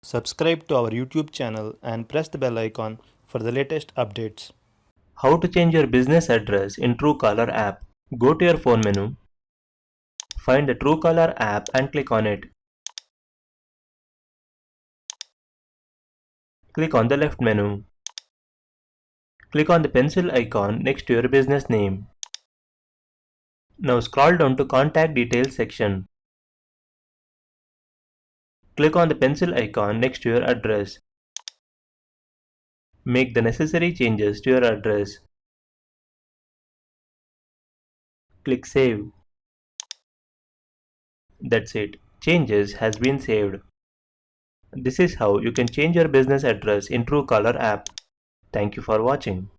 Subscribe to our YouTube channel and press the bell icon for the latest updates. How to change your business address in Truecaller app. Go to your phone menu, find the Truecaller app and click on it. Click on the left menu. Click on the pencil icon next to your business name. Now scroll down to Contact Details section. Click on the pencil icon next to your address. Make the necessary changes to your address. Click Save. That's it. Changes has been saved. This is how you can change your business address in Truecaller app. Thank you for watching.